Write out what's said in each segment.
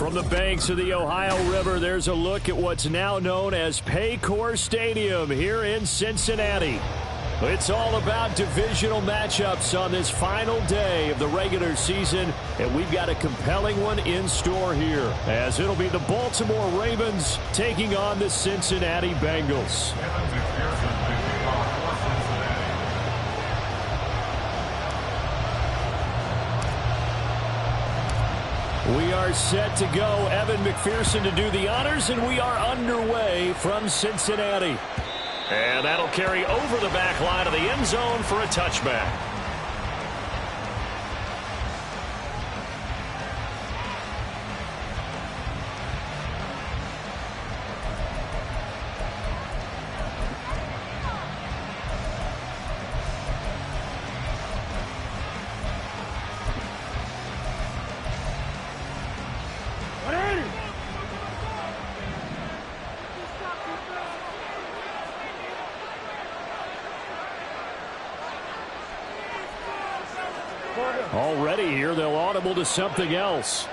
From the banks of the Ohio River, there's a look at what's now known as Paycor Stadium here in Cincinnati. It's all about divisional matchups on this final day of the regular season, and we've got a compelling one in store here, as it'll be the Baltimore Ravens taking on the Cincinnati Bengals. We are set to go. Evan McPherson to do the honors, and we are underway from Cincinnati. And that'll carry over the back line of the end zone for a touchback. Already here, they'll audible to something else.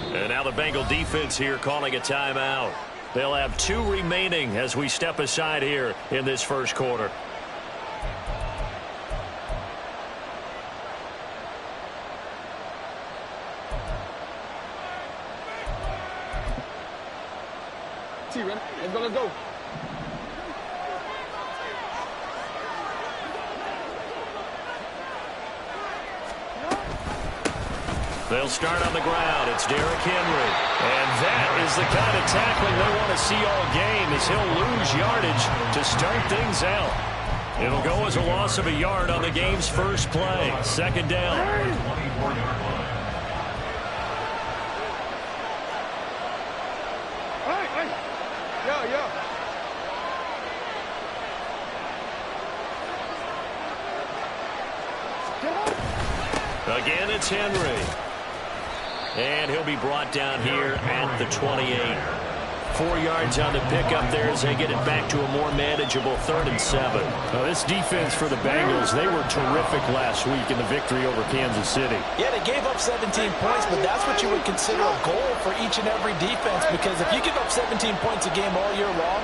And now the Bengal defense here calling a timeout. They'll have 2 remaining as we step aside here in this first quarter. Let's go. They'll start on the ground. It's Derrick Henry. And that is the kind of tackling they want to see all game, as he'll lose yardage to start things out. It'll go as a loss of a yard on the game's first play. Second down. Again, it's Henry. And he'll be brought down here at the 28. 4 yards on the pickup there as they get it back to a more manageable 3rd and 7. Now, this defense for the Bengals, they were terrific last week in the victory over Kansas City. Yeah, they gave up 17 points, but that's what you would consider a goal for each and every defense, because if you give up 17 points a game all year long,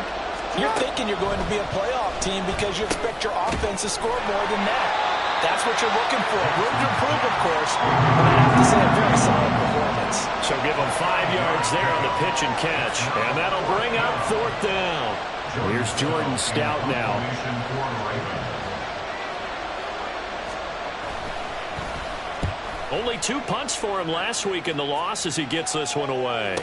you're thinking you're going to be a playoff team because you expect your offense to score more than that. That's what you're looking for. Room to improve, of course, but I have to say a very solid performance. So give them 5 yards there on the pitch and catch, and that'll bring up 4th down. Here's Jordan Stout now. Only 2 punts for him last week in the loss as he gets this one away.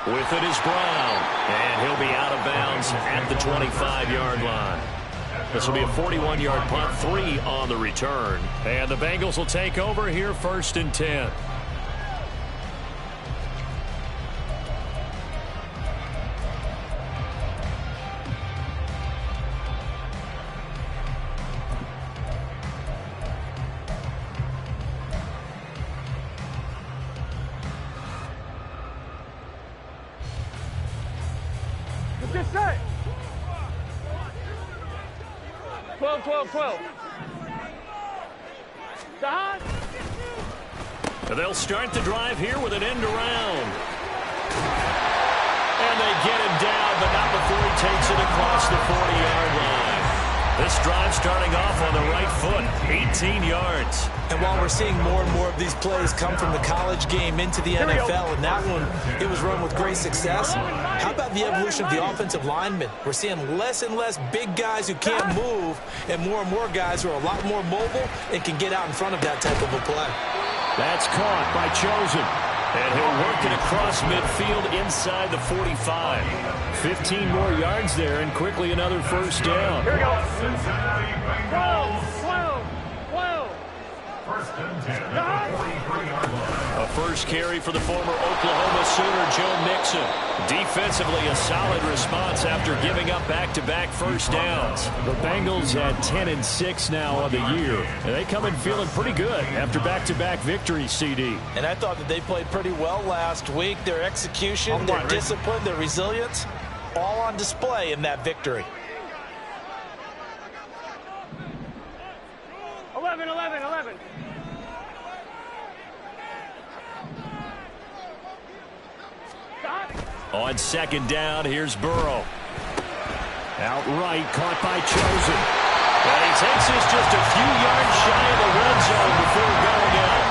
With it is Brown, and he'll be out of bounds at the 25-yard line. This will be a 41-yard punt, 3 on the return. And the Bengals will take over here 1st and 10. Get set. 12. And they'll start the drive here with an end around. And they get him down, but not before he takes it across the 40-yard line. This drive starting off on the right foot, 18 yards. And while we're seeing more and more of these plays come from the college game into the NFL, and that one, it was run with great success, how about the evolution of the offensive linemen? We're seeing less and less big guys who can't move, and more guys who are a lot more mobile and can get out in front of that type of a play. That's caught by Chosen. And he'll work it across midfield inside the 45. 15 more yards there, and quickly another 1st down. Here we go. 12. 1st and 10. 43-yard line. A first carry for the former Oklahoma Sooner, Joe Mixon. Defensively, a solid response after giving up back-to-back 1st downs. The Bengals at 10-6 now on the year, and they come in feeling pretty good after back-to-back victories, CD. And I thought that they played pretty well last week. Their execution, their discipline, their resilience, all on display in that victory. 11. On second down, here's Burrow. Outright, caught by Chosen. And he takes this just a few yards shy of the red zone before going out.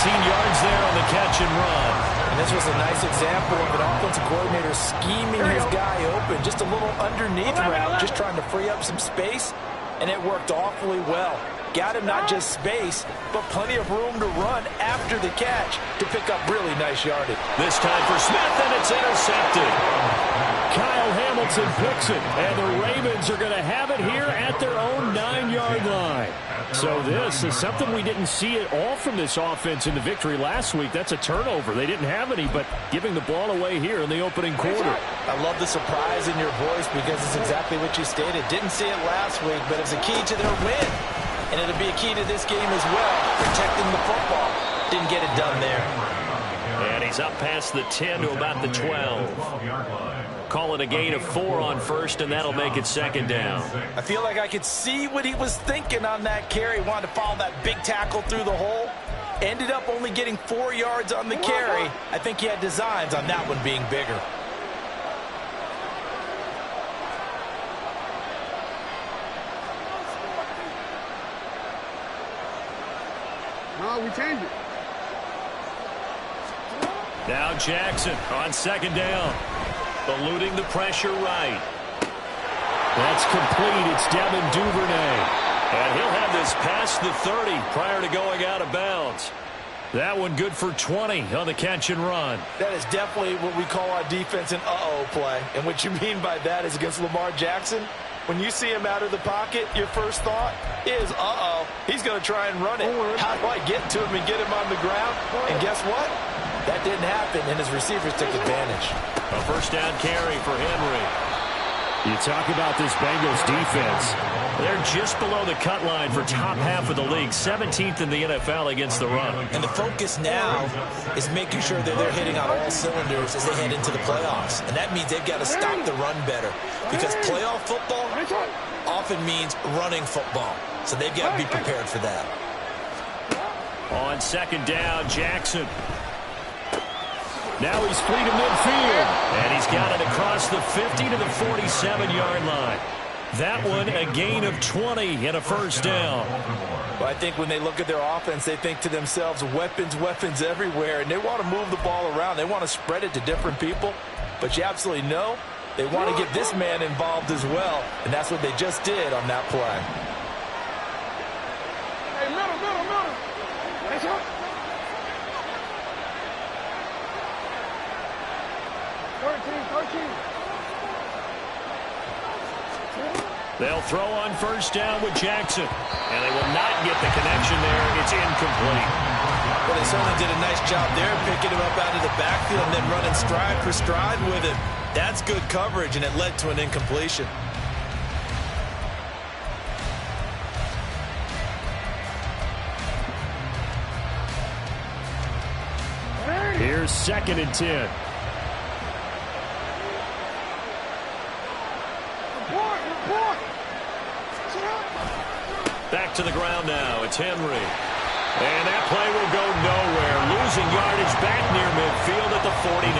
19 yards there on the catch and run. And this was a nice example of an offensive coordinator scheming his guy open. Just a little underneath route, just trying to free up some space, and it worked awfully well. Got him not just space, but plenty of room to run after the catch to pick up really nice yardage. This time for Smith, and it's intercepted. Kyle Hamilton picks it, and the Ravens are going to have it here at their own 9-yard line. So this is something we didn't see at all from this offense in the victory last week. That's a turnover. They didn't have any, but giving the ball away here in the opening quarter. I love the surprise in your voice because it's exactly what you stated. Didn't see it last week, but it's a key to their win. And it'll be a key to this game as well, protecting the football. Didn't get it done there. And he's up past the 10 to about the 12. Call it a gain of 4 on first, and that'll make it second down. I feel like I could see what he was thinking on that carry. Wanted to follow that big tackle through the hole. Ended up only getting 4 yards on the carry. I think he had designs on that one being bigger. No, we changed it. Now Jackson on second down. Eluding the pressure right. That's complete. It's Devin Duvernay. And he'll have this past the 30 prior to going out of bounds. That one good for 20 on the catch and run. That is definitely what we call our defense an uh-oh play. And what you mean by that is against Lamar Jackson, when you see him out of the pocket, your first thought is, uh-oh, he's going to try and run it. How do I get to him and get him on the ground? And guess what? That didn't happen, and his receivers took advantage. A first down carry for Henry. You talk about this Bengals defense. They're just below the cut line for top half of the league, 17th in the NFL against the run. And the focus now is making sure that they're hitting on all cylinders as they head into the playoffs. And that means they've got to stop the run better. Because playoff football often means running football. So they've got to be prepared for that. On second down, Jackson. Now he's free to midfield. And he's got it across the 50 to the 47-yard line. That one a gain of 20 and a first down. Well, I think when they look at their offense, they think to themselves, weapons, weapons everywhere. And they want to move the ball around. They want to spread it to different people. But you absolutely know they want to get this man involved as well. And that's what they just did on that play. Hey, middle. Nice up. 13. They'll throw on first down with Jackson. And they will not get the connection there. It's incomplete. Well, they certainly did a nice job there, picking him up out of the backfield and then running stride for stride with him. That's good coverage, and it led to an incompletion. Here's second and 10. Back to the ground now. It's Henry. And that play will go nowhere. Losing yardage back near midfield at the 49.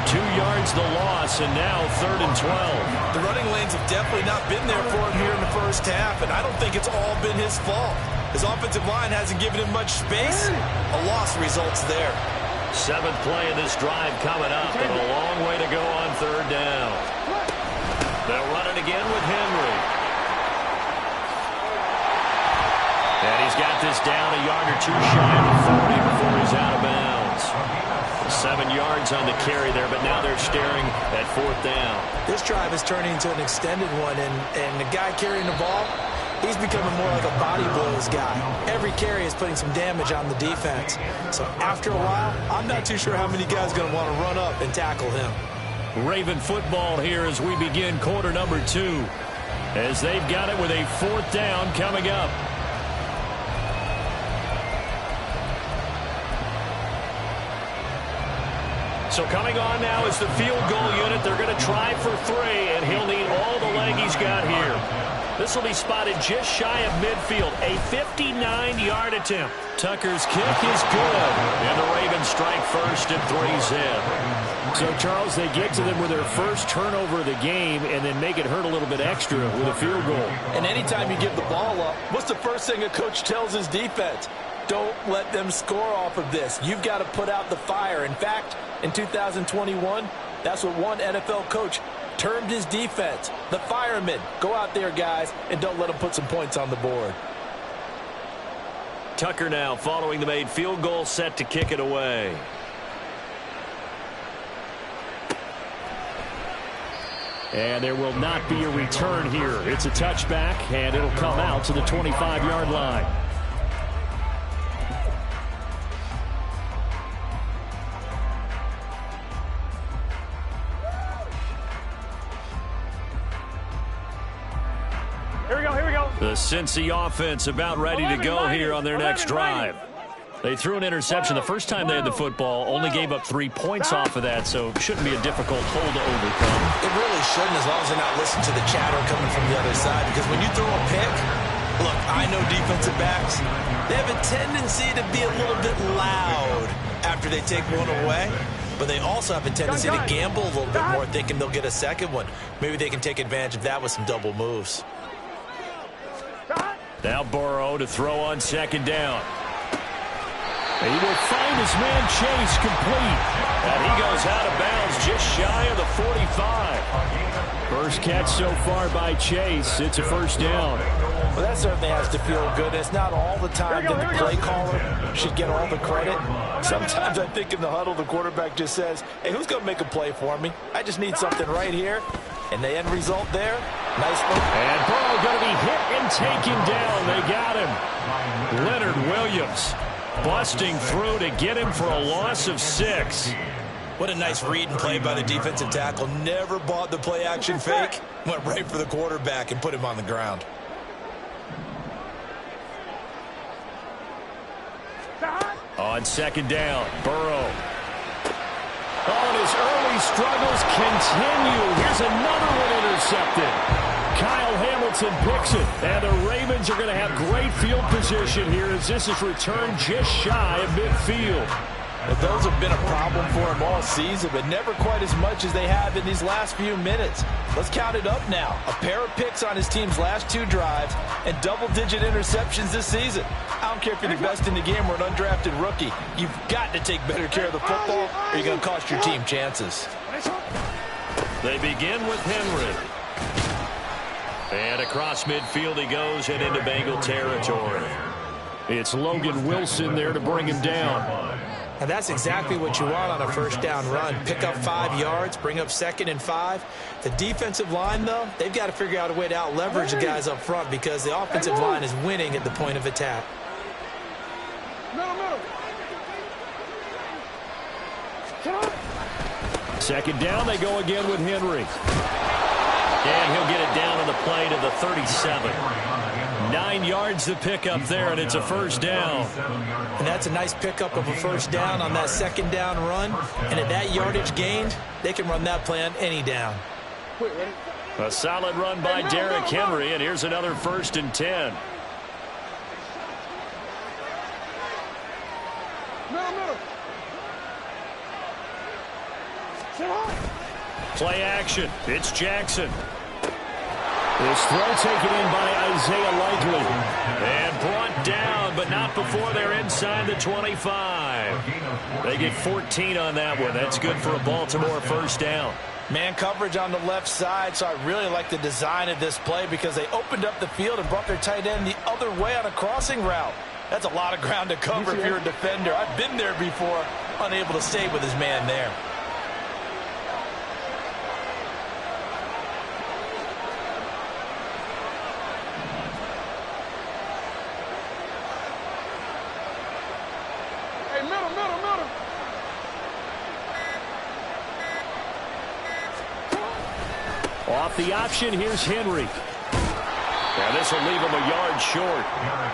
2 yards the loss, and now third and 12. The running lanes have definitely not been there for him here in the first half, and I don't think it's all been his fault. His offensive line hasn't given him much space. A loss results there. 7th play of this drive coming up, and a long way to go on third down. They'll run it again with Henry. And he's got this down a yard or two shy of the 40 before he's out of bounds. 7 yards on the carry there, but now they're staring at fourth down. This drive is turning into an extended one, and the guy carrying the ball, he's becoming more like a body blows guy. Every carry is putting some damage on the defense. So after a while, I'm not too sure how many guys are going to want to run up and tackle him. Raven football here as we begin quarter number 2. As they've got it with a fourth down coming up. So coming on now is the field goal unit. They're going to try for 3, and he'll need all the leg he's got here. This will be spotted just shy of midfield. A 59-yard attempt. Tucker's kick is good. And the Ravens strike first and 3 zip. So, Charles, they get to them with their first turnover of the game and then make it hurt a little bit extra with a field goal. And anytime you give the ball up, what's the first thing a coach tells his defense? Don't let them score off of this. You've got to put out the fire. In fact, in 2021, that's what one NFL coach termed his defense. The firemen. Go out there, guys, and don't let them put some points on the board. Tucker now following the made field goal, set to kick it away. And there will not be a return here. It's a touchback, and it'll come out to the 25-yard line. Here we go, here we go. The Cincy offense about ready to go here on their next drive. They threw an interception the first time they had the football, only gave up 3 points off of that, so it shouldn't be a difficult hole to overcome. It really shouldn't, as long as they're not listening to the chatter coming from the other side, because when you throw a pick, look, I know defensive backs, they have a tendency to be a little bit loud after they take one away, but they also have a tendency to gamble a little bit more, thinking they'll get a second one. Maybe they can take advantage of that with some double moves. Now Burrow to throw on second down. He will find his man Chase complete. And he goes out of bounds just shy of the 45. First catch so far by Chase. It's a first down. Well, that certainly has to feel good. It's not all the time that the play caller should get all the credit. Sometimes I think in the huddle, the quarterback just says, hey, who's going to make a play for me? I just need something right here. And the end result there, nice move. And Burrow going to be hit and taken down. They got him. Leonard Williams busting through to get him for a loss of 6. What a nice read and play by the defensive tackle. Never bought the play action fake. Went right for the quarterback and put him on the ground. On second down, Burrow. Oh, and his early struggles continue. Here's another one intercepted. Kyle Hamilton picks it, and the Ravens are going to have great field position here as this is returned just shy of midfield. Well, those have been a problem for him all season, but never quite as much as they have in these last few minutes. Let's count it up now. A pair of picks on his team's last 2 drives and double-digit interceptions this season. I don't care if you're the best in the game or an undrafted rookie. You've got to take better care of the football or you're going to cost your team chances. They begin with Henry. And across midfield he goes and into Bengal territory. It's Logan Wilson there to bring him down. And that's exactly what you want on a first down run. Pick up 5 yards, bring up 2nd and 5. The defensive line, though, they've got to figure out a way to out-leverage the guys up front because the offensive line is winning at the point of attack. Second down, they go again with Henry. And he'll get it down on the play to the 37. 9 yards to pick up there, and it's a first down. And that's a nice pickup of a first down on that second down run. And at that yardage gained, they can run that play on any down. A solid run by Derrick Henry, and here's another 1st and 10. Play action. It's Jackson. This throw taken in by Isaiah Likely. And brought down, but not before they're inside the 25. They get 14 on that one. That's good for a Baltimore first down. Man coverage on the left side, so I really like the design of this play because they opened up the field and brought their tight end the other way on a crossing route. That's a lot of ground to cover if you're a defender. I've been there before, unable to stay with his man there. Off the option, here's Henry. Now this will leave him a yard short.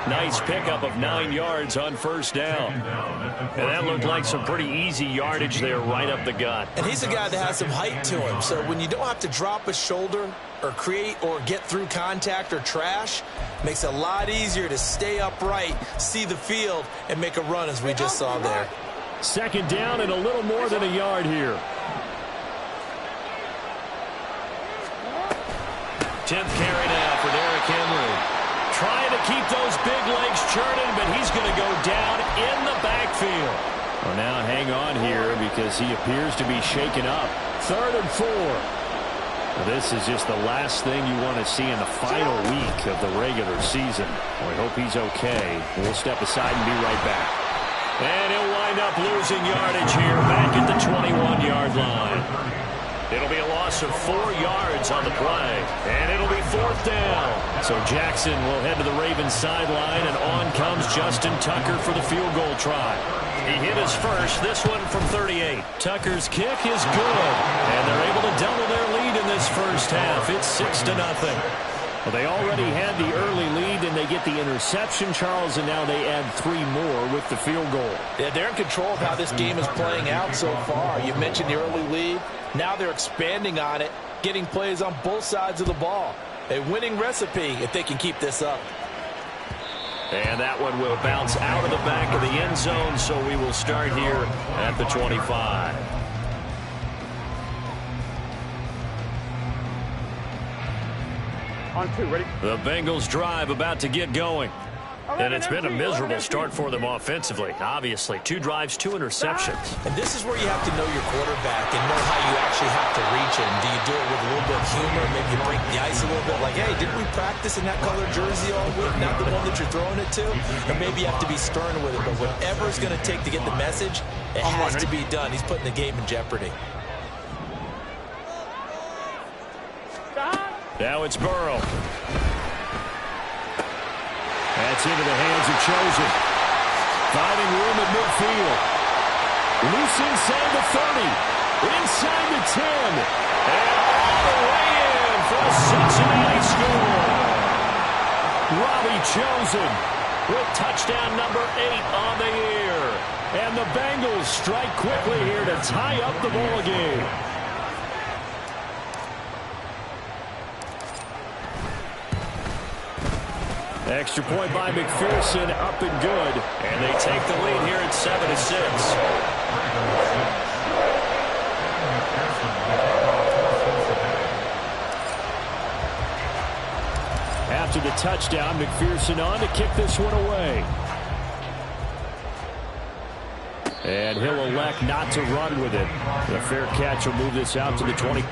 Nice pickup of 9 yards on first down. And that looked like some pretty easy yardage there right up the gut. And he's a guy that has some height to him. So when you don't have to drop a shoulder or create or get through contact or trash, makes it a lot easier to stay upright, see the field, and make a run as we just saw there. Second down and a little more than a yard here. 10th carry now for Derrick Henry. Trying to keep those big legs churning, but he's going to go down in the backfield. Well, now hang on here because he appears to be shaken up. 3rd and 4. Well, this is just the last thing you want to see in the final week of the regular season. We hope he's okay. We'll step aside and be right back. And he'll wind up losing yardage here back at the 21-yard line. It'll be a loss of 4 yards on the play, and it'll be 4th down. So Jackson will head to the Ravens sideline, and on comes Justin Tucker for the field goal try. He hit his first, this one from 38. Tucker's kick is good, and they're able to double their lead in this first half. It's 6-0. Well, they already had the early lead, and they get the interception, Charles, and now they add 3 more with the field goal. Yeah, they're in control of how this game is playing out so far. You mentioned the early lead. Now they're expanding on it, getting plays on both sides of the ball. A winning recipe if they can keep this up. And that one will bounce out of the back of the end zone, so we will start here at the 25. On 2, ready? The Bengals drive about to get going. And it's been a miserable start for them offensively. Obviously, 2 drives, 2 interceptions. And this is where you have to know your quarterback and know how you actually have to reach him. Do you do it with a little bit of humor? Maybe you break the ice a little bit like, hey, didn't we practice in that color jersey all week? Not the one that you're throwing it to? Or maybe you have to be stern with it. But whatever it's going to take to get the message, it has to be done. He's putting the game in jeopardy. Now it's Burrow. That's into the hands of Chosen. Finding room at midfield. Loose inside the 30. Inside the 10. And all the way in for a Cincinnati score. Robbie Chosen with touchdown number 8 on the year. And the Bengals strike quickly here to tie up the ball game. Extra point by McPherson, up and good. And they take the lead here at 7-6. After the touchdown, McPherson on to kick this one away. And he'll elect not to run with it. The fair catch will move this out to the 20.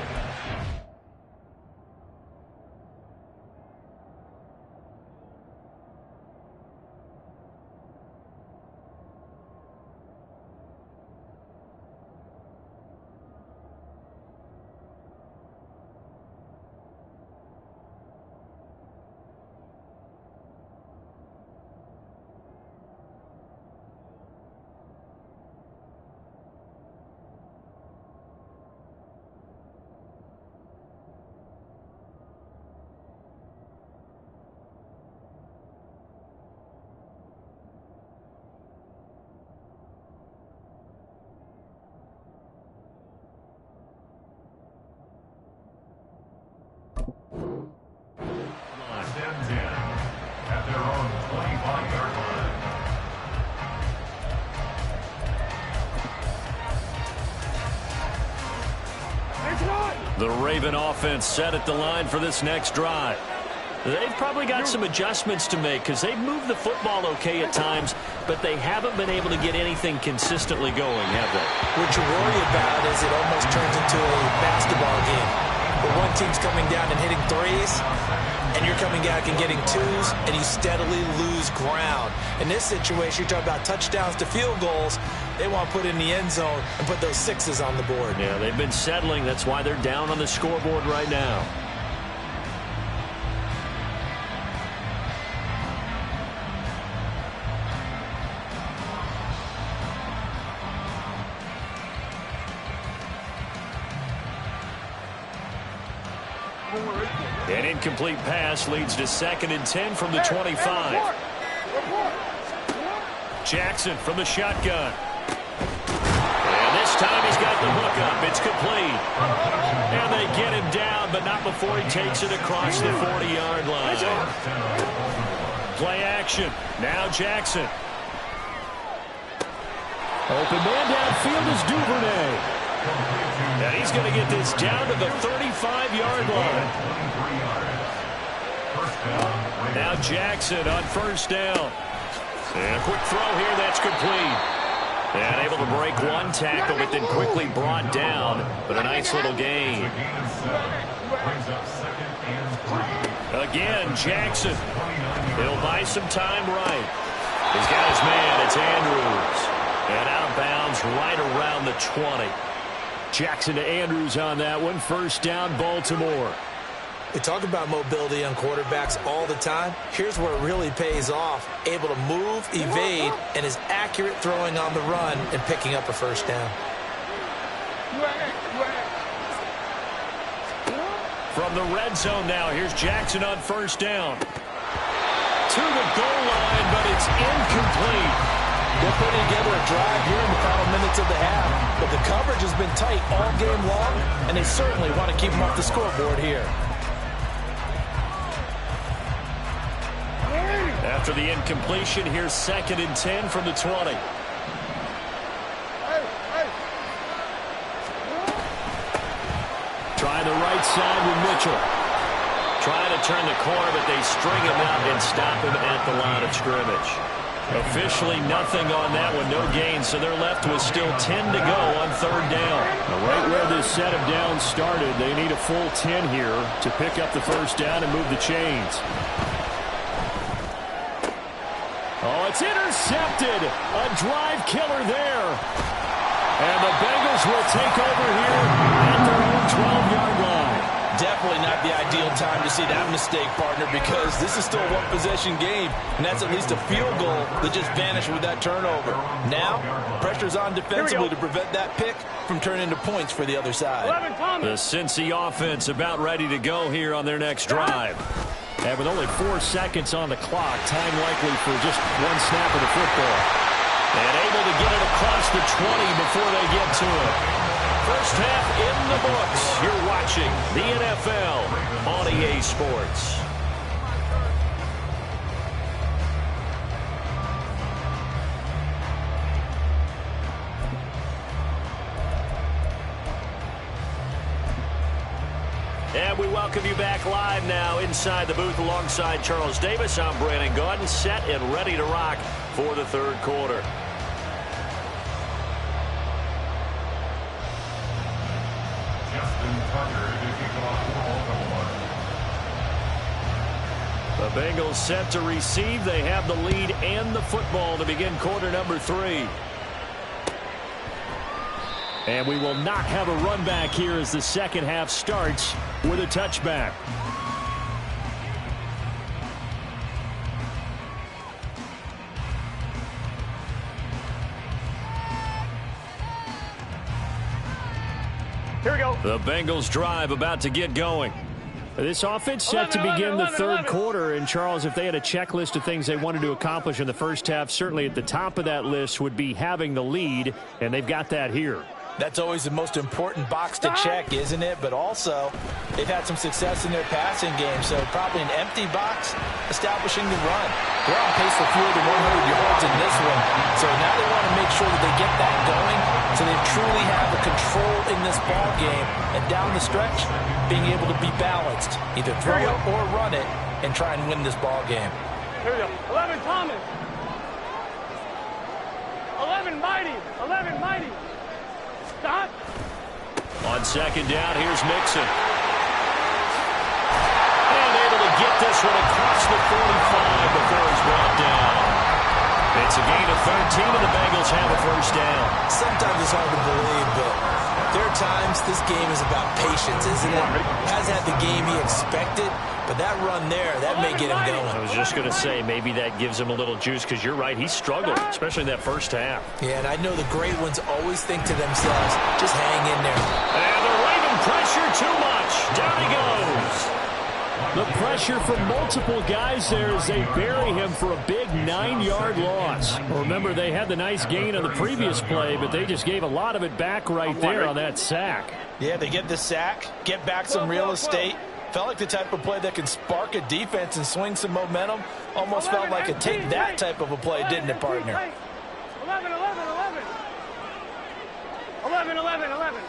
At their own 25-yard line. The Raven offense set at the line for this next drive. They've probably got some adjustments to make because they've moved the football okay at times, but they haven't been able to get anything consistently going, have they? What you worry about is it almost turns into a basketball game where one team's coming down and hitting threes, and you're coming back and getting twos, and you steadily lose ground. In this situation, you're talking about touchdowns to field goals. They want to put in the end zone and put those sixes on the board. Yeah, they've been settling. That's why they're down on the scoreboard right now. An incomplete pass leads to 2nd and 10 from the 25. Jackson from the shotgun. And this time he's got the hook up. It's complete. And they get him down, but not before he takes it across the 40-yard line. Play action. Now Jackson. Open man downfield is Duvernay. And he's going to get this down to the 35-yard line. Now Jackson on first down. And a quick throw here that's complete. And able to break one tackle, but then quickly brought down. But a nice little gain. Again, Jackson. He'll buy some time right. He's got his man. It's Andrews. And out of bounds right around the 20. Jackson to Andrews on that one. First down, Baltimore. We talk about mobility on quarterbacks all the time. Here's where it really pays off. Able to move, evade, and is accurate throwing on the run and picking up a first down. From the red zone now, here's Jackson on first down. To the goal line, but it's incomplete. They're putting together a drive here in the final minutes of the half, but the coverage has been tight all game long, and they certainly want to keep them off the scoreboard here. After the incompletion, here's 2nd and 10 from the 20. Trying the right side with Mitchell. Trying to turn the corner, but they string him out and stop him at the line of scrimmage. Officially nothing on that one, no gain, so they're left with still 10 to go on 3rd down. Now, right where this set of downs started, they need a full 10 here to pick up the first down and move the chains. Oh, it's intercepted. A drive killer there. And the Bengals will take over here at their own 12-yard line. Definitely not the ideal time to see that mistake, partner, because this is still a one-possession game, and that's at least a field goal that just vanished with that turnover. Now, pressure's on defensively to prevent that pick from turning into points for the other side. The Cincy offense about ready to go here on their next drive. And with only 4 seconds on the clock, time likely for just one snap of the football. And able to get it across the 20 before they get to it. First half in the books. You're watching the NFL on EA Sports. And we welcome you back live now inside the booth alongside Charles Davis. I'm Brandon Gaudin, set and ready to rock for the 3rd quarter. The Bengals set to receive. They have the lead and the football to begin quarter number 3. And we will not have a run back here as the second half starts with a touchback. Here we go. The Bengals drive about to get going. This offense set to begin the 3rd quarter. And, Charles, if they had a checklist of things they wanted to accomplish in the first half, certainly at the top of that list would be having the lead, and they've got that here. That's always the most important box to check, isn't it? But also, they've had some success in their passing game, so probably an empty box establishing the run. They're on pace for fewer than 100 yards in this one, so now they want to make sure that they get that going so they truly have a control in this ball game, and down the stretch, being able to be balanced, either throw it or run it, and try and win this ball game. Here we go. 11 Thomas. 11 Mighty. 11 Mighty. Stop. On 2nd down, here's Mixon. And able to get this one across the 45 before he's brought down. It's a gain of 13, and the Bengals have a first down. Sometimes it's hard to believe, but there are times this game is about patience, isn't it? Hasn't had the game he expected, but that run there, that may get him going. I was just going to say, maybe that gives him a little juice, because you're right, he struggled, especially in that first half. Yeah, and I know the great ones always think to themselves, just hang in there. And they're waving pressure too much. Down he goes. The pressure from multiple guys there as they bury him for a big 9-yard loss. Remember, they had the nice gain on the previous play, but they just gave a lot of it back right there on that sack. Yeah, they get the sack, get back some real estate. Felt like the type of play that can spark a defense and swing some momentum. Almost felt like a take that type of a play, didn't it, partner? 11, 11, 11. 11, 11, 11.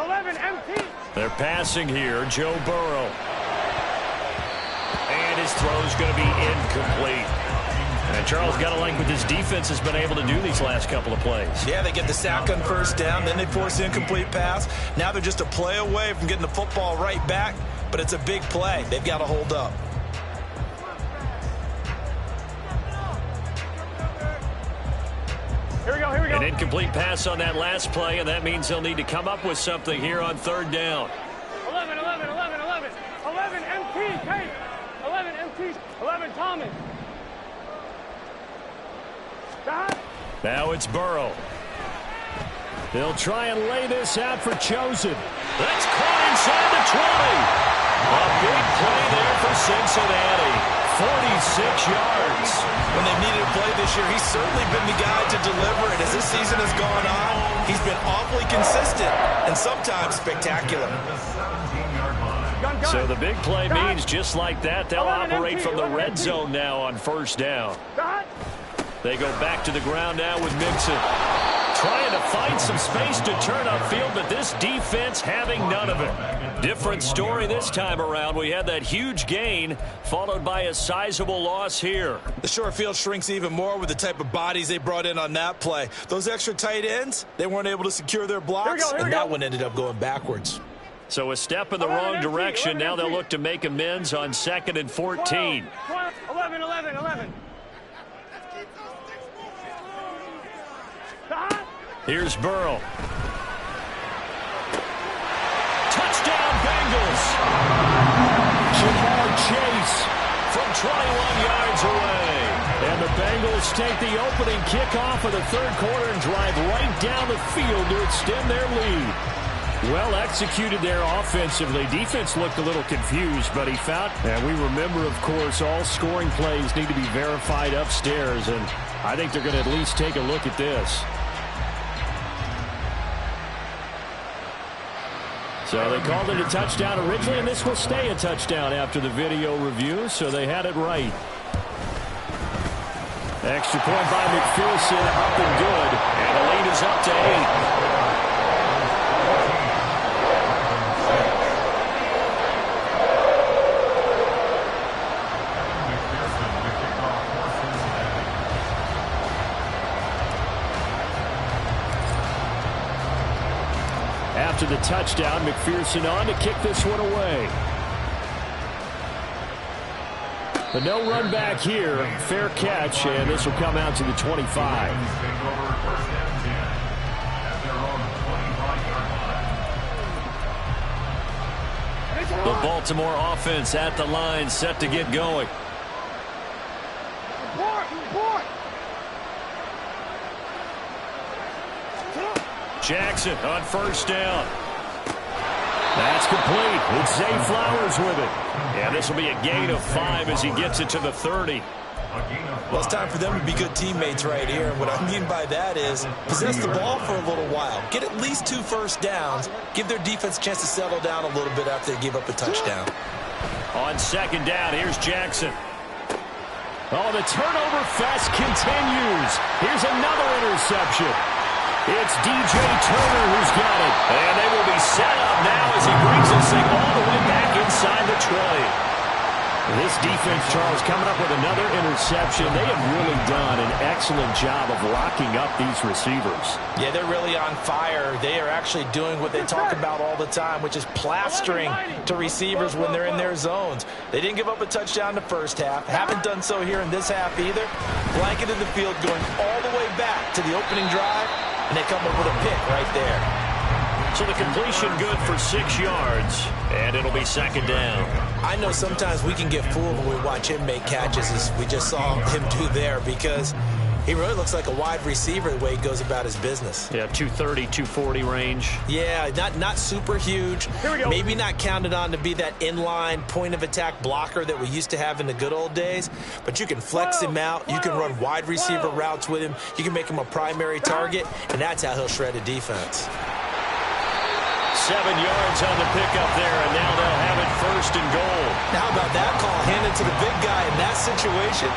11 empty. They're passing here. Joe Burrow. And his throw's going to be incomplete. And Charles, got to like what this defense has been able to do these last couple of plays. Yeah, they get the sack on first down, then they force the incomplete pass. Now they're just a play away from getting the football right back, but it's a big play. They've got to hold up. Here we go, here we go. An incomplete pass on that last play, and that means they'll need to come up with something here on third down. 11 empty, Kate. 11 empty, 11 Thomas. Now it's Burrow. They'll try and lay this out for Chosen. That's caught inside the 20. A big play there for Cincinnati. 46 yards. When they've needed a play this year, he's certainly been the guy to deliver it. As this season has gone on, he's been awfully consistent and sometimes spectacular. So the big play means just like that, they'll operate from the red zone now on first down. They go back to the ground now with Mixon. Trying to find some space to turn upfield, but this defense having none of it. Different story this time around. We had that huge gain, followed by a sizable loss here. The short field shrinks even more with the type of bodies they brought in on that play. Those extra tight ends, they weren't able to secure their blocks, and that one ended up going backwards. So a step in the wrong direction. Now they'll look to make amends on 2nd and 14. 11. Here's Burrow. Touchdown, Bengals. Jamar Chase from 21 yards away. And the Bengals take the opening kickoff of the third quarter and drive right down the field to extend their lead. Well executed there offensively. Defense looked a little confused, but he found, and we remember, of course, all scoring plays need to be verified upstairs, and I think they're going to at least take a look at this. So they called it a touchdown originally, and this will stay a touchdown after the video review, so they had it right. Extra point by McPherson, up and good, and the lead is up to 8. After the touchdown, McPherson on to kick this one away. But no run back here. Fair catch, and this will come out to the 25. The Baltimore offense at the line, set to get going. Jackson on first down. That's complete. It's Zay Flowers with it. And this will be a gain of 5 as he gets it to the 30. Well, it's time for them to be good teammates right here. And what I mean by that is possess the ball for a little while. Get at least 2 first downs. Give their defense a chance to settle down a little bit after they give up a touchdown. On second down, here's Jackson. Oh, the turnover fest continues. Here's another interception. It's DJ Turner who's got it. And they will be set up now as he brings this thing all the way back inside the 20. This defense, Charles, coming up with another interception. They have really done an excellent job of locking up these receivers. Yeah, they're really on fire. They are actually doing what they talk about all the time, which is plastering to receivers when they're in their zones. They didn't give up a touchdown in the first half. Haven't done so here in this half either. Blanketed the field going all the way back to the opening drive, and they come up with a pick right there. So the completion good for 6 yards, and it'll be second down. I know sometimes we can get fooled when we watch him make catches, as we just saw him do there, because he really looks like a wide receiver the way he goes about his business. Yeah, 230, 240 range. Yeah, not super huge. Maybe not counted on to be that inline point-of-attack blocker that we used to have in the good old days, but you can flex him out. You can run wide receiver routes with him. You can make him a primary target, and that's how he'll shred a defense. 7 yards on the pickup there, and now they'll have it 1st and goal. Now how about that call handed to the big guy in that situation?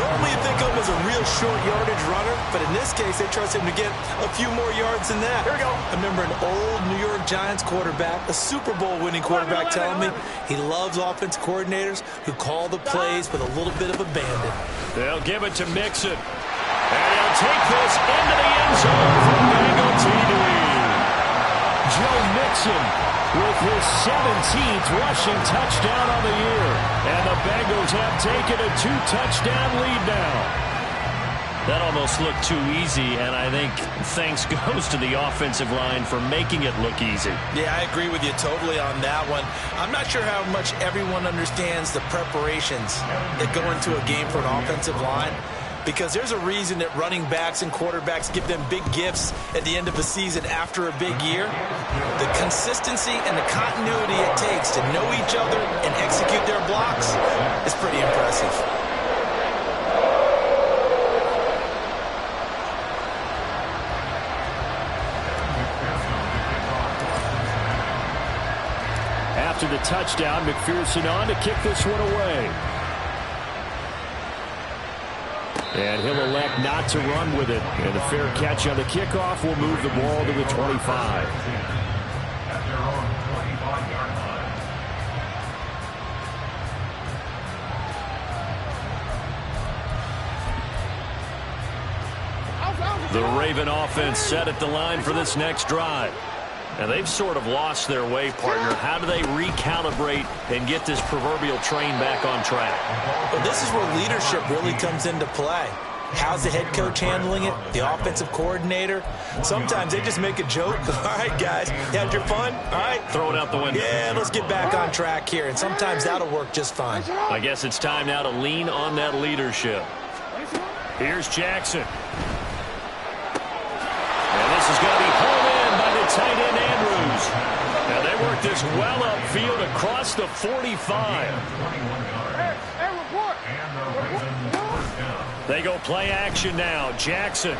Normally you think of him as a real short yardage runner, but in this case they trust him to get a few more yards than that. Here we go. I remember an old New York Giants quarterback, a Super Bowl winning quarterback, telling me he loves offensive coordinators who call the plays with a little bit of abandon. They'll give it to Mixon. And he'll take this into the end zone for Bengal TD. Joe Mixon with his 17th rushing touchdown on the year. And the Bengals have taken a 2-touchdown lead now. That almost looked too easy, and I think thanks goes to the offensive line for making it look easy. Yeah, I agree with you totally on that one. I'm not sure how much everyone understands the preparations that go into a game for an offensive line, because there's a reason that running backs and quarterbacks give them big gifts at the end of the season after a big year. The consistency and the continuity it takes to know each other and execute their blocks is pretty impressive. After the touchdown, McPherson on to kick this one away. And he'll elect not to run with it. And the fair catch on the kickoff will move the ball to the 25. At their own 25-yard line. The Raven offense set at the line for this next drive. And they've sort of lost their way, partner. How do they recalibrate and get this proverbial train back on track? Well, this is where leadership really comes into play. How's the head coach handling it? The offensive coordinator? Sometimes they just make a joke. All right, guys, you had your fun? All right. Throw it out the window. Yeah, let's get back on track here. And sometimes that'll work just fine. I guess it's time now to lean on that leadership. Here's Jackson. And this is going to be pulled in by the tight end Andrews. And they work this well upfield across the 45. They go play action now. Jackson. And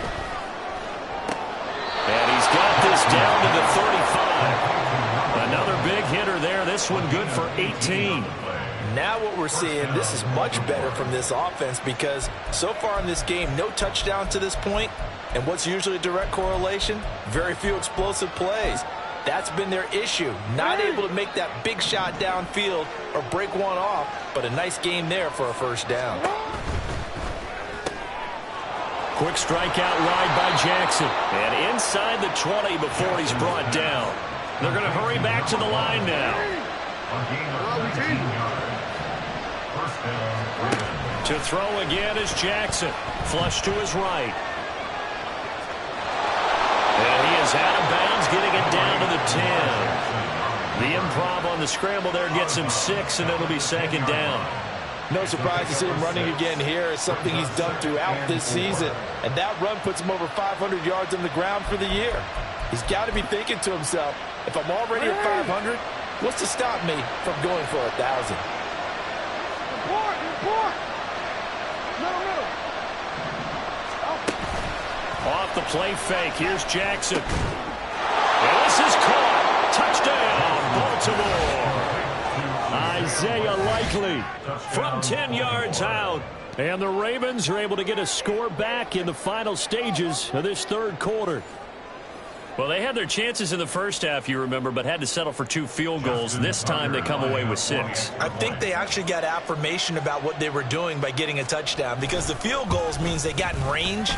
he's got this down to the 35. Another big hitter there. This one good for 18. Now what we're seeing, this is much better from this offense, because so far in this game, no touchdown to this point. And what's usually a direct correlation? Very few explosive plays. That's been their issue. Not able to make that big shot downfield or break one off, but a nice game there for a first down. Quick strikeout wide by Jackson. And inside the 20 before he's brought down. They're going to hurry back to the line now. To throw again is Jackson. Flush to his right. And he is out of bounds, getting it down to the 10. The improv on the scramble there gets him 6, and it'll be second down. No surprise to see him running again here. It's something he's done throughout this season. And that run puts him over 500 yards on the ground for the year. He's got to be thinking to himself, if I'm already at 500, what's to stop me from going for 1,000? Off the play fake, here's Jackson. And this is caught. Touchdown, Baltimore. Isaiah Likely from 10 yards out. And the Ravens are able to get a score back in the final stages of this third quarter. Well, they had their chances in the first half, you remember, but had to settle for 2 field goals. This time they come away with 6. I think they actually got affirmation about what they were doing by getting a touchdown, because the field goals means they got in range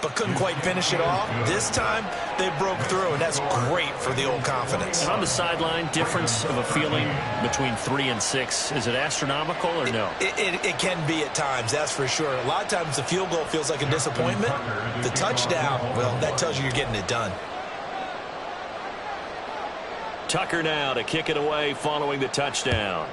but couldn't quite finish it off. This time they broke through, and that's great for the old confidence. And on the sideline, difference of a feeling between 3 and 6, is it astronomical or no? It can be at times, that's for sure. A lot of times the field goal feels like a disappointment. The touchdown, well, that tells you you're getting it done. Tucker now to kick it away following the touchdown.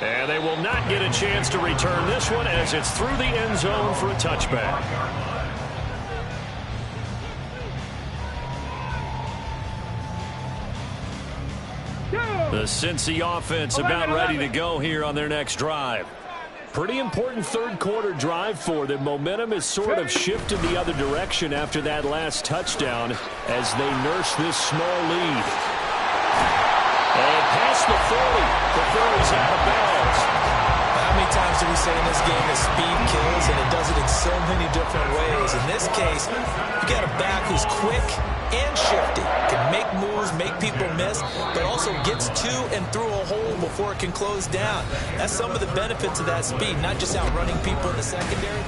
And they will not get a chance to return this one, as it's through the end zone for a touchback. The Cincy offense about ready to go here on their next drive. Pretty important third quarter drive for them. Momentum has sort of shifted the other direction after that last touchdown as they nurse this small lead. And past the 40 before he's out of bounds. How many times do we say in this game that speed kills, and it does it in so many different ways? In this case, you got a back who's quick and shifty, can make moves, make people miss, but also gets to and through a hole before it can close down. That's some of the benefits of that speed, not just outrunning people in the secondary.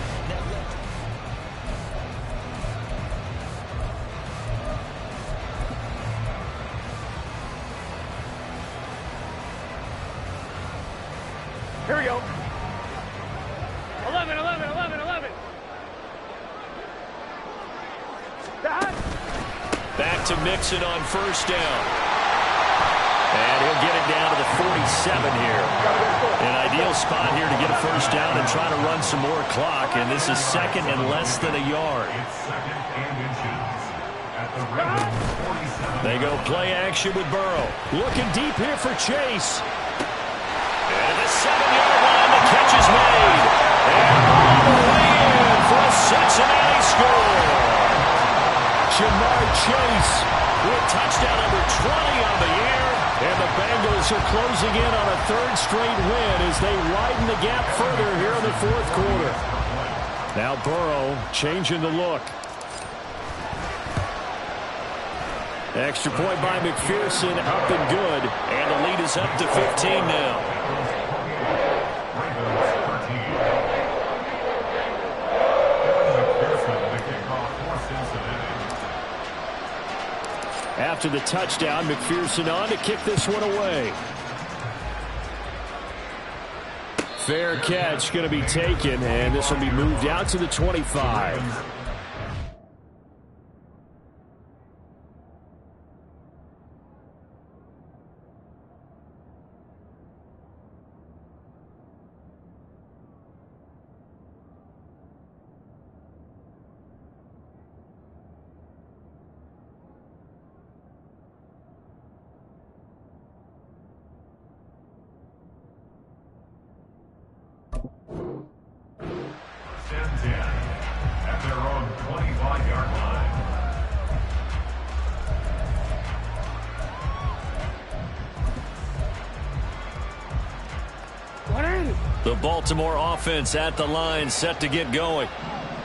Here we go. 11, 11, 11, 11. Back to Mixon on first down. And he'll get it down to the 47 here. An ideal spot here to get a first down and try to run some more clock. And this is second and less than a yard. They go play action with Burrow. Looking deep here for Chase. And the 7-yard line, the catch is made. And all the way in for a Cincinnati score. Jamar Chase with touchdown number 20 on the year. And the Bengals are closing in on a third straight win as they widen the gap further here in the fourth quarter. Now Burrow changing the look. Extra point by McPherson, up and good. And the lead is up to 15 now. After the touchdown, McPherson on to kick this one away. Fair catch going to be taken, and this will be moved out to the 25. At their own 25-yard line. The Baltimore offense at the line, set to get going.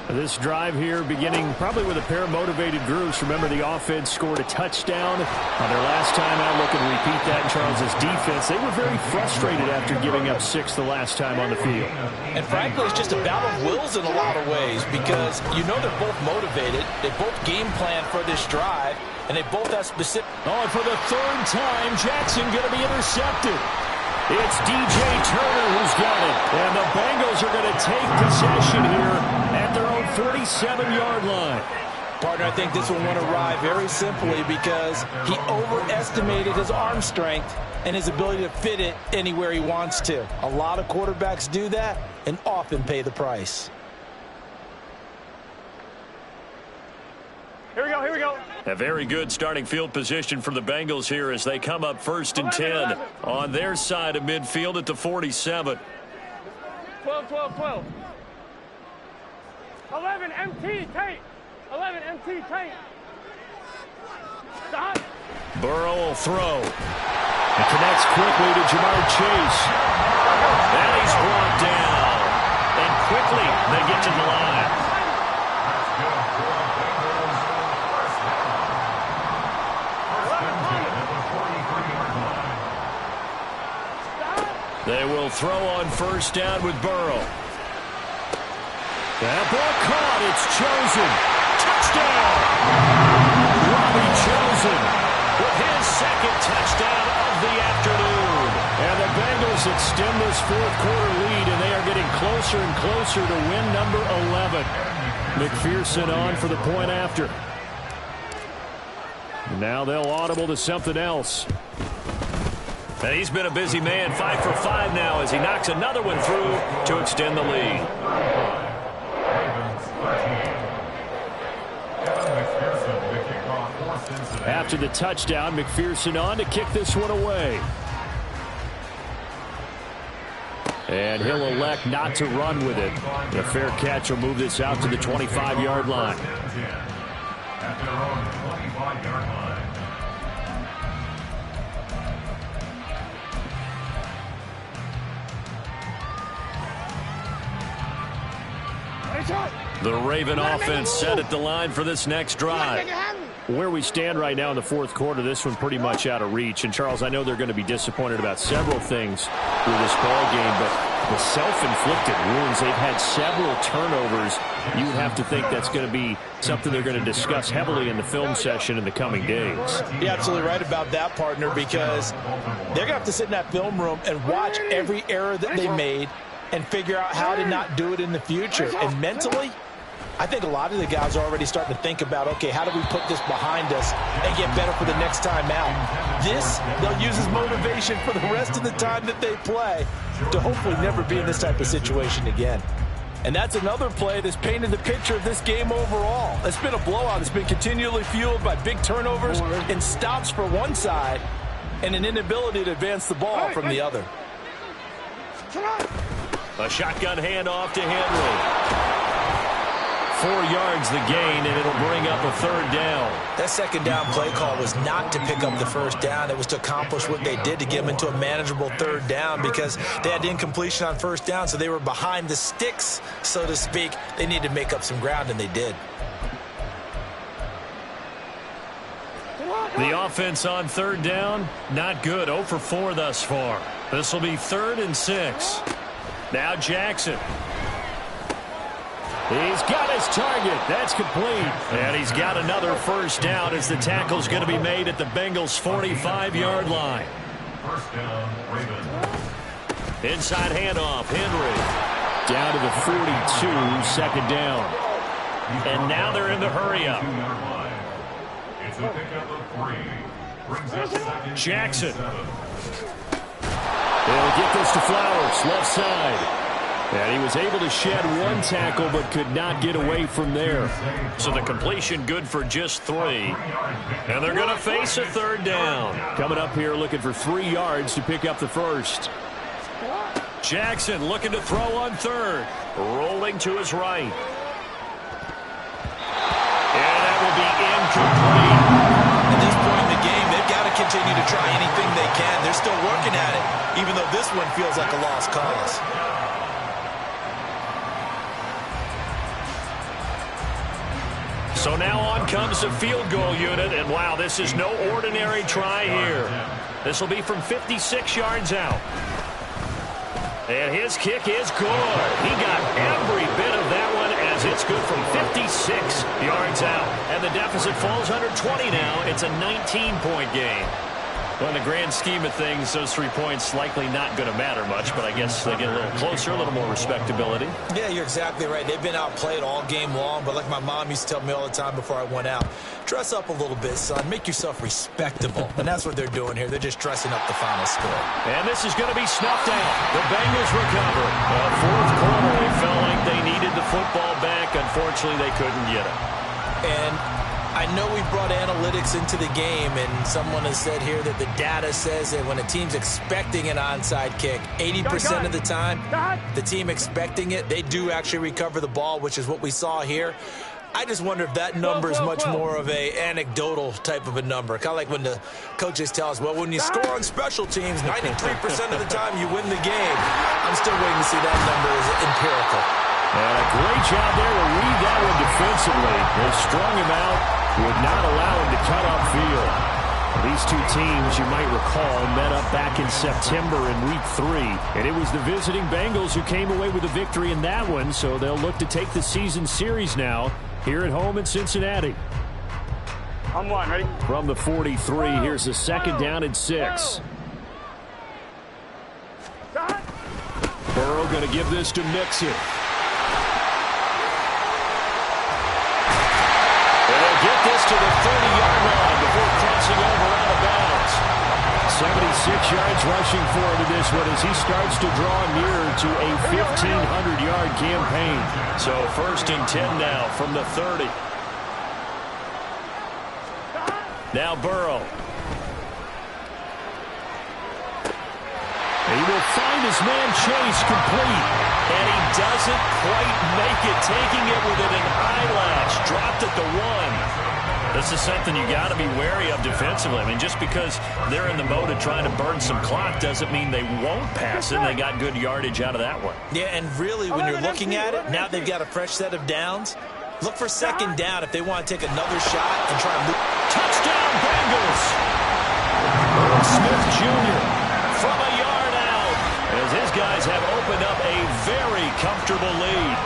This drive here beginning probably with a pair of motivated groups. Remember, the offense scored a touchdown on their last time out. Looking to repeat that in Charles's defense. They were very frustrated after giving up 6 the last time on the field. And frankly, it's just a battle of wills in a lot of ways because you know they're both motivated. They both game plan for this drive, and they both have specific... Oh, and for the third time, Jackson going to be intercepted. It's DJ Turner who's got it. And the Bengals are going to take possession here at their own 47-yard line. Partner, I think this one went awry very simply because he overestimated his arm strength and his ability to fit it anywhere he wants to. A lot of quarterbacks do that and often pay the price. Here we go, here we go. A very good starting field position for the Bengals here as they come up first and 10 on their side of midfield at the 47. 12, 12, 12. 11, MT, tape. 11, MT, tape. Stop. Burrow will throw. It connects quickly to Jamar Chase. And he's brought down. And quickly they get to the line. They will throw on first down with Burrow. That ball caught. It's Chosen. Touchdown. Robbie Chosen with his second touchdown of the afternoon. And the Bengals extend this fourth quarter lead, and they are getting closer and closer to win number 11. McPherson on for the point after. Now they'll audible to something else. And he's been a busy man, 5 for 5 now as he knocks another one through to extend the lead. After the touchdown, McPherson on to kick this one away. And he'll elect not to run with it. A fair catch will move this out to the 25-yard line. At their own 25-yard line. The Raven offense set at the line for this next drive. Where we stand right now in the fourth quarter, this one pretty much out of reach. And, Charles, I know they're going to be disappointed about several things through this ball game, but the self-inflicted wounds, they've had several turnovers. You would have to think that's going to be something they're going to discuss heavily in the film session in the coming days. You're absolutely right about that, partner, because they're going to have to sit in that film room and watch every error that they made and figure out how to not do it in the future. And mentally, I think a lot of the guys are already starting to think about, okay, how do we put this behind us and get better for the next time out? This, they'll use as motivation for the rest of the time that they play to hopefully never be in this type of situation again. And that's another play that's painted the picture of this game overall. It's been a blowout. It's been continually fueled by big turnovers and stops for one side and an inability to advance the ball from the other. A shotgun handoff to Henry. 4 yards the gain, and it'll bring up a third down. That second down play call was not to pick up the first down. It was to accomplish what they did, to get them into a manageable third down, because they had incompletion on first down, so they were behind the sticks, so to speak. They needed to make up some ground, and they did. The offense on third down, not good. 0 for 4 thus far. This will be 3rd and 6. Now Jackson. He's got his target. That's complete. And he's got another first down as the tackle's going to be made at the Bengals' 45-yard line. First down, Ravens. Inside handoff, Henry. Down to the 42, second down. And now they're in the hurry-up. It's a pickup of 3. Brings us second. Jackson. They'll get this to Flowers, left side. And he was able to shed one tackle but could not get away from there. So the completion good for just 3. And they're going to face a third down. Coming up here looking for 3 yards to pick up the first. Jackson looking to throw on third. Rolling to his right. And that will be incomplete. At this point in the game, they've got to continue to try anything they can. They're still working at it, even though this one feels like a lost cause. So now on comes the field goal unit, and wow, this is no ordinary try here. This will be from 56 yards out. And his kick is good. He got every bit of that one as it's good from 56 yards out. And the deficit falls under 20 now. It's a 19-point game. Well, in the grand scheme of things, those 3 points likely not going to matter much, but I guess they get a little closer, a little more respectability. Yeah, you're exactly right. They've been outplayed all game long, but like my mom used to tell me all the time before I went out, dress up a little bit, son. Make yourself respectable. And that's what they're doing here. They're just dressing up the final score. And this is going to be snuffed out. The Bengals recover. Fourth quarter, they felt like they needed the football back. Unfortunately, they couldn't get it. And I know we brought analytics into the game, and someone has said here that the data says that when a team's expecting an onside kick, 80% of the time, the team expecting it, they do actually recover the ball, which is what we saw here. I just wonder if that number is much more of a anecdotal type of a number. Kind of like when the coaches tell us, well, when you score on special teams, 93% of the time you win the game. I'm still waiting to see that number as empirical. And a great job there to read that one defensively. They strung him out, would not allow him to cut upfield. These two teams, you might recall, met up back in September in Week 3. And it was the visiting Bengals who came away with a victory in that one, so they'll look to take the season series now here at home in Cincinnati. I'm one, ready? From the 43, here's the second down and 6. Burrow going to give this to Mixon. Get this to the 30-yard line before crossing over out of bounds. 76 yards rushing for him in this one as he starts to draw nearer to a 1,500-yard campaign. So 1st and 10 now from the 30. Now Burrow. He will find his man Chase complete. And he doesn't quite make it, taking it within an eyelash. Dropped at the 1. This is something you got to be wary of defensively. I mean, just because they're in the mode of trying to burn some clock doesn't mean they won't pass it. They got good yardage out of that one. Yeah, and really, when you're looking at it, now they've got a fresh set of downs. Look for second down if they want to take another shot and try to move. Touchdown, Bengals! Earl Smith Jr. from a yard out, as his guys have opened up a very comfortable lead.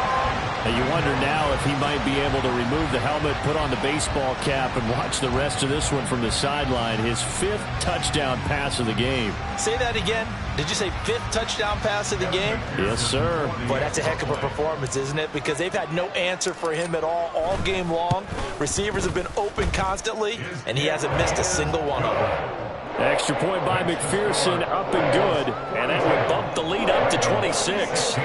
And you wonder now if he might be able to remove the helmet, put on the baseball cap, and watch the rest of this one from the sideline. His 5th touchdown pass of the game. Say that again. Did you say 5th touchdown pass of the game? Yes, sir. Boy, that's a heck of a performance, isn't it? Because they've had no answer for him at all game long. Receivers have been open constantly, and he hasn't missed a single one of them. Extra point by McPherson, up and good. And that will bump the lead up to 26.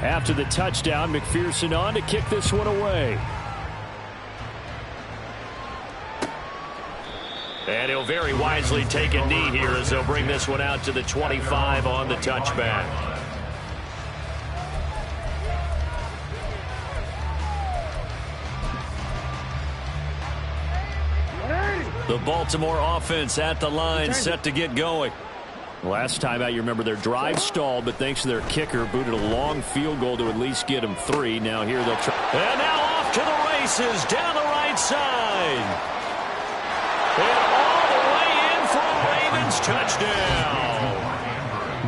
After the touchdown, McPherson on to kick this one away. And he'll very wisely take a knee here as they'll bring this one out to the 25 on the touchback. The Baltimore offense at the line, set to get going. Last time out, you remember their drive stalled, but thanks to their kicker, booted a long field goal to at least get them 3. Now here they'll try. And now off to the races down the right side. And all the way in for a Ravens touchdown.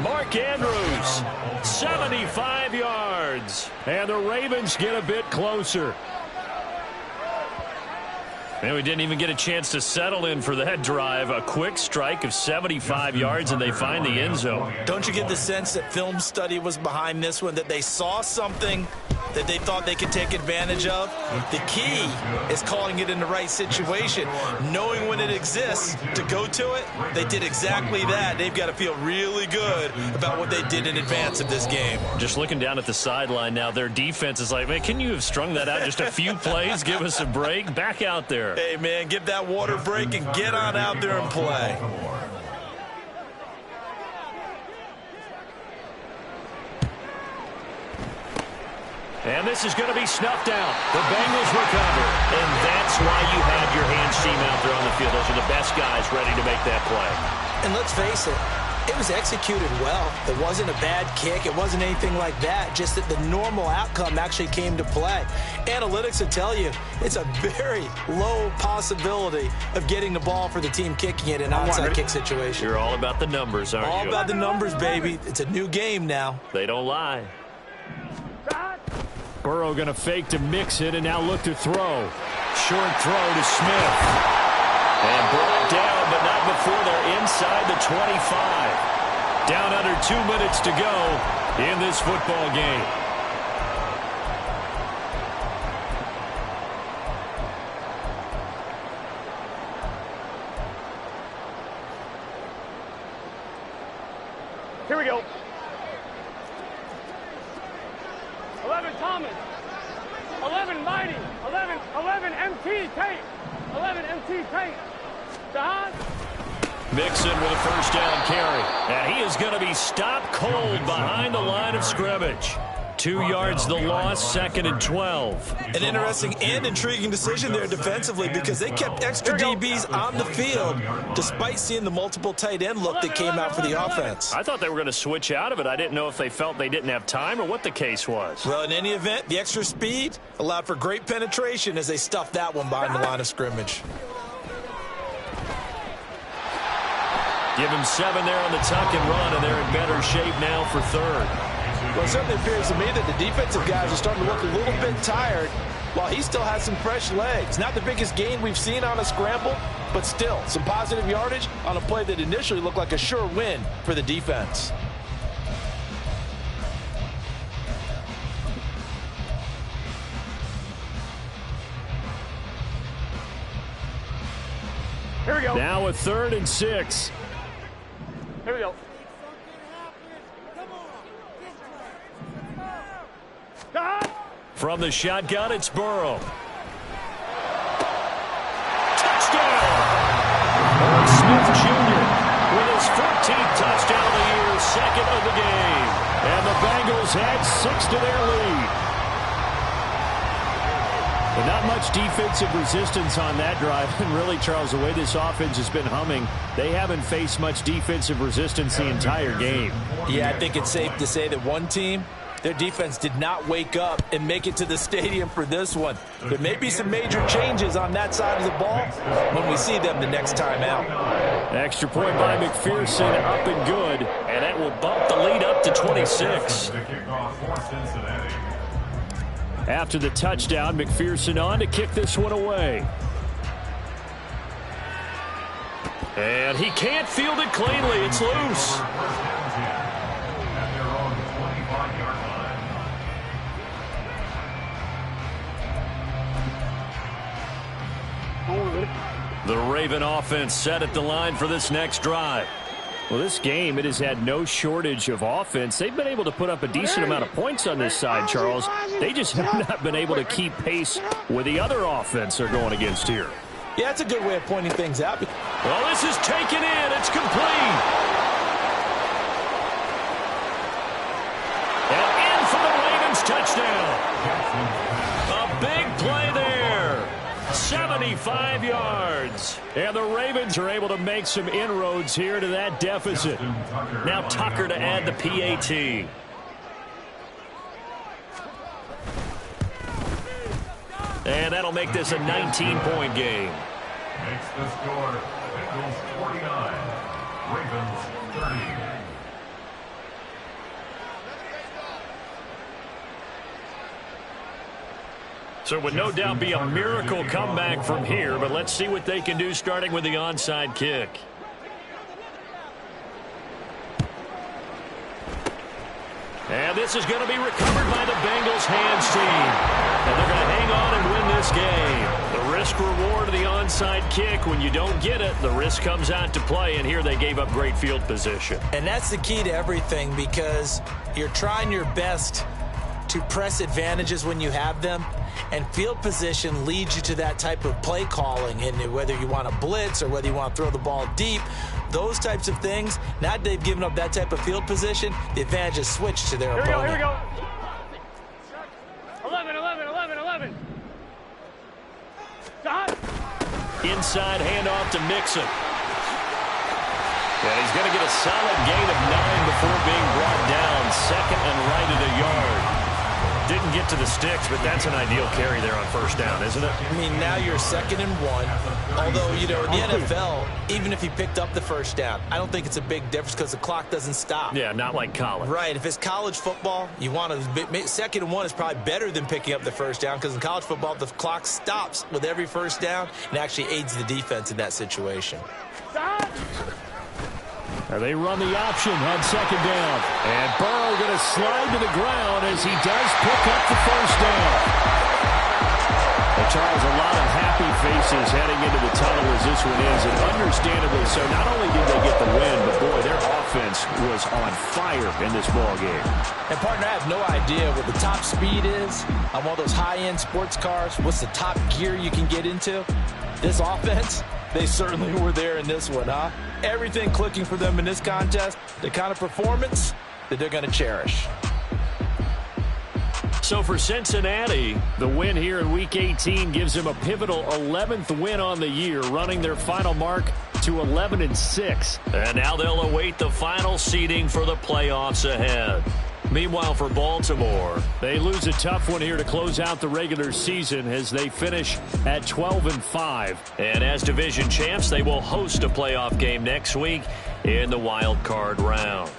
Mark Andrews, 75 yards. And the Ravens get a bit closer. And we didn't even get a chance to settle in for that drive. A quick strike of 75 yards, and they find the end zone. Don't you get the sense that film study was behind this one, that they saw something that they thought they could take advantage of? The key is calling it in the right situation, knowing when it exists to go to it. They did exactly that. They've got to feel really good about what they did in advance of this game. Just looking down at the sideline now, their defense is like, man, can you have strung that out just a few plays? Give us a break. Back out there. Hey, man, give that water break and get on out there and play. And this is going to be snuffed out. The Bengals recover. And that's why you have your hands team out there on the field. Those are the best guys ready to make that play. And let's face it, it was executed well. It wasn't a bad kick. It wasn't anything like that. Just that the normal outcome actually came to play. Analytics will tell you it's a very low possibility of getting the ball for the team kicking it in an onside kick situation. You're all about the numbers, aren't you? All about the numbers, baby. It's a new game now. They don't lie. Burrow going to fake to mix it and now look to throw. Short throw to Smith. And brought down, but not before they're inside the 25. Down under 2 minutes to go in this football game. Here we go. 11 Thomas. 11 Mighty. 11 MT Tate. 11 MT Tate. Jahan. Mixon with a first down carry. And he is going to be stopped cold behind the line of scrimmage. 2 yards the loss, 2nd and 12. An interesting and intriguing decision there defensively because they kept extra DBs on the field despite seeing the multiple tight end look that came out for the offense. I thought they were going to switch out of it. I didn't know if they felt they didn't have time or what the case was. Well, in any event, the extra speed allowed for great penetration as they stuffed that one behind the line of scrimmage. Give him 7 there on the tuck and run, and they're in better shape now for 3rd. Well, it certainly appears to me that the defensive guys are starting to look a little bit tired while he still has some fresh legs. Not the biggest gain we've seen on a scramble, but still some positive yardage on a play that initially looked like a sure win for the defense. Here we go. Now a 3rd and 6. Here we go. From the shotgun, it's Burrow. Touchdown! Aaron Smith Jr. with his 14th touchdown of the year, second of the game. And the Bengals add 6 to their lead. But not much defensive resistance on that drive. And really, Charles, the way this offense has been humming, they haven't faced much defensive resistance the entire game. Yeah, I think it's safe to say that one team, their defense did not wake up and make it to the stadium for this one. There may be some major changes on that side of the ball when we see them the next time out. Extra point by McPherson, up and good. And that will bump the lead up to 26. After the touchdown, McPherson on to kick this one away. And he can't field it cleanly. It's loose. The Raven offense set at the line for this next drive. Well, this game, it has had no shortage of offense. They've been able to put up a decent amount of points on this side, Charles. They just have not been able to keep pace with the other offense they're going against here. Yeah, that's a good way of pointing things out. Well, this is taken in. It's complete. And in for the Ravens touchdown. A big play there. 75 yards. And the Ravens are able to make some inroads here to that deficit. Now Tucker to add the PAT. And that'll make this a 19-point game. Makes the score Bengals 49, Ravens 30. So it would no doubt be a miracle comeback from here, but let's see what they can do starting with the onside kick. And this is going to be recovered by the Bengals hands team. And they're going to hang on and win this game. The risk reward of the onside kick, when you don't get it, the risk comes out to play, and here they gave up great field position. And that's the key to everything, because you're trying your best to press advantages when you have them, and field position leads you to that type of play calling. And whether you want to blitz or whether you want to throw the ball deep, those types of things, now that they've given up that type of field position, the advantage is switched to their opponent. Here we go. 11. Inside handoff to Mixon. And he's going to get a solid gain of 9 before being brought down. Second and right at a yard. Didn't get to the sticks, but that's an ideal carry there on first down, isn't it? I mean, now you're 2nd and 1. Although, you know, in the NFL, even if he picked up the first down, I don't think it's a big difference because the clock doesn't stop. Yeah, not like college. Right. If it's college football, you want to 2nd and 1 is probably better than picking up the first down, because in college football, the clock stops with every first down and actually aids the defense in that situation. They run the option on 2nd down. And Burrow going to slide to the ground as he does pick up the first down. Well, Charles, a lot of happy faces heading into the tunnel as this one is, and understandably so. Not only did they get the win, but boy, their offense was on fire in this ball game. And partner, I have no idea what the top speed is on one of those high-end sports cars. What's the top gear you can get into? This offense, they certainly were there in this one, huh? Everything clicking for them in this contest, the kind of performance that they're going to cherish. So for Cincinnati, the win here in Week 18 gives them a pivotal 11th win on the year, running their final mark to 11-6. And now they'll await the final seeding for the playoffs ahead. Meanwhile, for Baltimore, they lose a tough one here to close out the regular season as they finish at 12-5. And as division champs, they will host a playoff game next week in the wild card round.